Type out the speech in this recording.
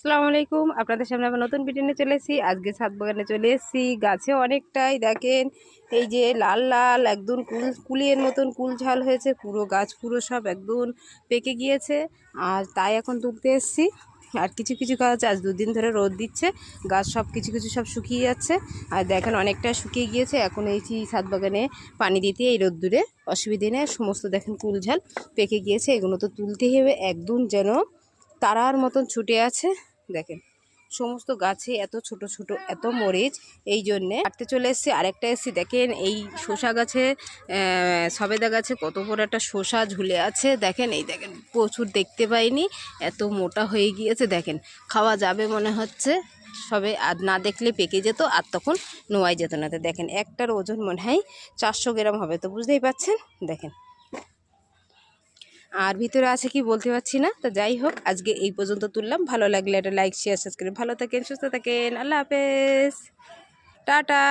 আসসালামু আলাইকুম। আপনাদের সামনে আবার নতুন ভিডিও নিয়ে চলে এসেছি। আজকে ছাদ বাগানে চলে এসেছি। গাছে অনেকটাই দেখেন, এই যে লাল লাল একদম কুলের মতন কুল ঝাল হয়েছে, পুরো গাছ পুরো সব একদম পেকে গিয়েছে। আর তাই এখন তুলতে এসেছি। আর কিছু কিছু গাছ আজ দুদিন ধরে রোদ দিচ্ছে, গাছ সব কিছু কিছু সব শুকিয়ে যাচ্ছে। আর দেখেন অনেকটা শুকিয়ে গিয়েছে। এখন এই ছাদ বাগানে পানি দিতে এই রোদ্দুরে অসুবিধে নেই। সমস্ত দেখেন কুল ঝাল পেকে গিয়েছে, এগুলো তো তুলতেই হবে। একদম যেন তারার মতন ছুটে আছে। দেখেন সমস্ত গাছে এত ছোট ছোট এত মরিচ, এই জন্যে কাটতে চলে এসেছি। আরেকটা এসেছি, দেখেন এই শসা গাছে সবেদা গাছে কত বড় একটা শসা ঝুলে আছে। দেখেন এই দেখেন প্রচুর, দেখতে পাইনি, এত মোটা হয়ে গিয়েছে। দেখেন খাওয়া যাবে মনে হচ্ছে, সবে আর না দেখলে পেকে যেত, আর তখন নোয়াই যেত না। তো দেখেন একটার ওজন মনে হয় 400 গ্রাম হবে, তো বুঝতেই পাচ্ছেন। দেখেন আর ভিতরে আছে কি বলতে পারছি না। তো যাই হোক, আজকে এই পর্যন্ত তুললাম। ভালো লাগলে একটা লাইক শেয়ার সাবস্ক্রাইব। ভালো থাকেন, সুস্থ থাকেন, আল্লাহ হাফেজ, টাটা।